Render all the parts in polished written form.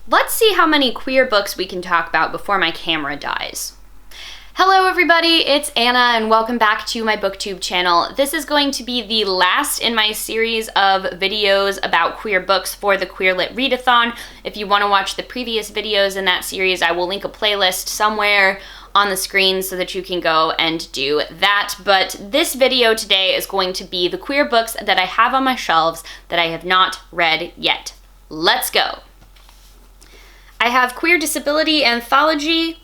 Let's see how many queer books we can talk about before my camera dies. Hello everybody, it's Anna and welcome back to my booktube channel. This is going to be the last in my series of videos about queer books for the Queer Lit Readathon. If you want to watch the previous videos in that series, I will link a playlist somewhere on the screen so that you can go and do that. But this video today is going to be the queer books that I have on my shelves that I have not read yet. Let's go! I have Queer Disability Anthology,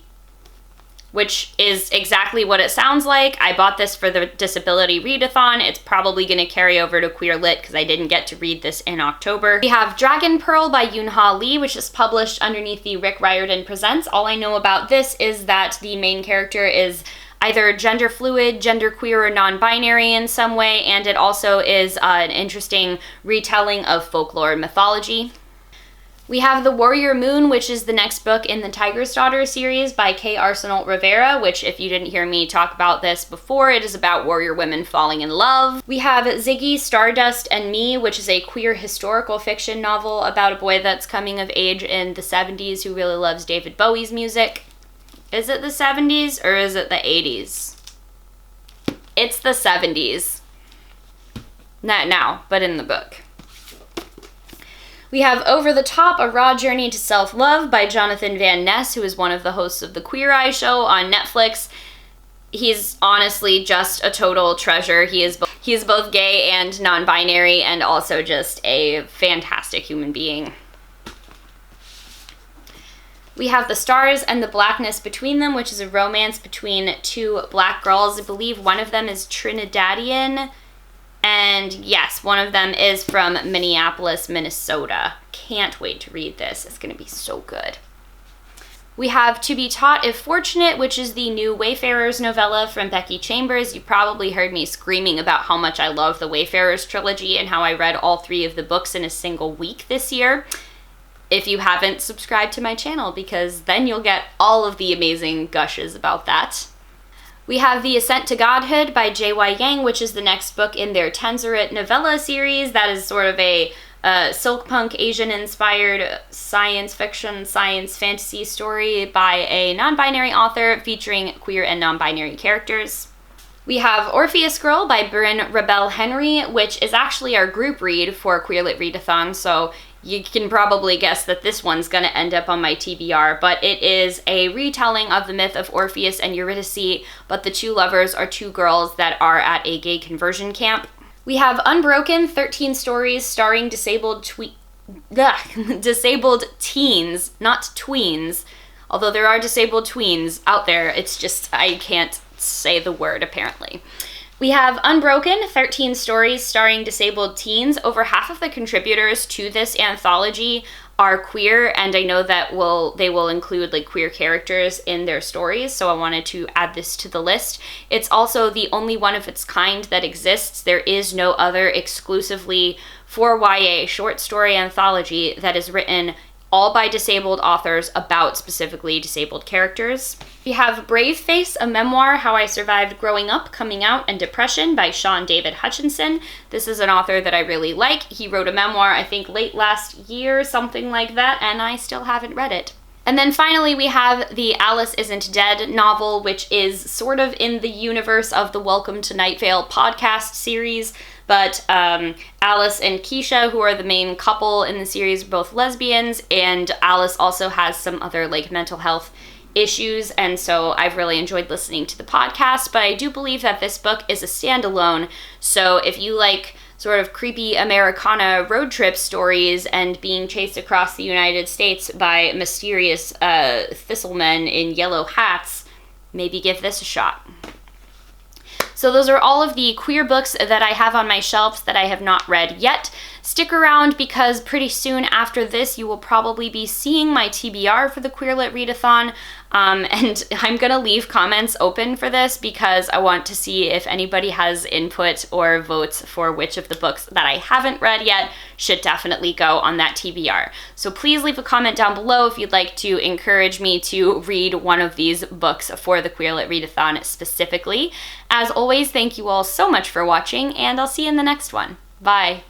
which is exactly what it sounds like. I bought this for the Disability Readathon. It's probably going to carry over to Queer Lit because I didn't get to read this in October. We have Dragon Pearl by Yoonha Lee, which is published underneath the Rick Riordan Presents. All I know about this is that the main character is either gender fluid, gender queer, or non-binary in some way, and it also is an interesting retelling of folklore and mythology. We have The Warrior Moon, which is the next book in the Tiger's Daughter series by Kay Arsenault Rivera, which, if you didn't hear me talk about this before, it is about warrior women falling in love. We have Ziggy, Stardust, and Me, which is a queer historical fiction novel about a boy that's coming of age in the 70s who really loves David Bowie's music. Is it the 70s or is it the 80s? It's the 70s. Not now, but in the book. We have Over the Top, A Raw Journey to Self-Love by Jonathan Van Ness, who is one of the hosts of the Queer Eye show on Netflix. He's honestly just a total treasure. He is both gay and non-binary and also just a fantastic human being. We have The Stars and the Blackness Between Them, which is a romance between two black girls. I believe one of them is Trinidadian. And yes, one of them is from Minneapolis, Minnesota. Can't wait to read this. It's going to be so good. We have To Be Taught If Fortunate, which is the new Wayfarers novella from Becky Chambers. You probably heard me screaming about how much I love the Wayfarers trilogy and how I read all 3 of the books in a single week this year. If you haven't subscribed to my channel, because then you'll get all of the amazing gushes about that. We have The Ascent to Godhood by J.Y. Yang, which is the next book in their Tenzorit novella series. That is sort of a silk punk Asian-inspired science fiction, science fantasy story by a non-binary author featuring queer and non-binary characters. We have Orpheus Girl by Bryn Rebel Henry, which is actually our group read for Queer Lit Readathon, so you can probably guess that this one's going to end up on my TBR, but it is a retelling of the myth of Orpheus and Eurydice, but the two lovers are 2 girls that are at a gay conversion camp. We have Unbroken, 13 stories starring disabled teens, not tweens, although there are disabled tweens out there. It's just, I can't say the word apparently. We have Unbroken, 13 stories starring disabled teens. Over half of the contributors to this anthology are queer, and I know that they will include like queer characters in their stories, so I wanted to add this to the list. It's also the only one of its kind that exists. There is no other exclusively for YA short story anthology that is written all by disabled authors about specifically disabled characters. We have Brave Face, a memoir, How I Survived Growing Up, Coming Out, and Depression by Sean David Hutchinson. This is an author that I really like. He wrote a memoir, I think, late last year, something like that, and I still haven't read it. And then finally, we have the Alice Isn't Dead novel, which is sort of in the universe of the Welcome to Night Vale podcast series. But Alice and Keisha, who are the main couple in the series, are both lesbians, and Alice also has some other like mental health issues, and so I've really enjoyed listening to the podcast, but I do believe that this book is a standalone, so if you like sort of creepy Americana road trip stories and being chased across the United States by mysterious thistlemen in yellow hats, maybe give this a shot. So those are all of the queer books that I have on my shelves that I have not read yet. Stick around because pretty soon after this you will probably be seeing my TBR for the Queer Lit Readathon. And I'm gonna leave comments open for this because I want to see if anybody has input or votes for which of the books that I haven't read yet should definitely go on that TBR. So please leave a comment down below if you'd like to encourage me to read one of these books for the Queer Lit Readathon specifically. As always, thank you all so much for watching, and I'll see you in the next one. Bye.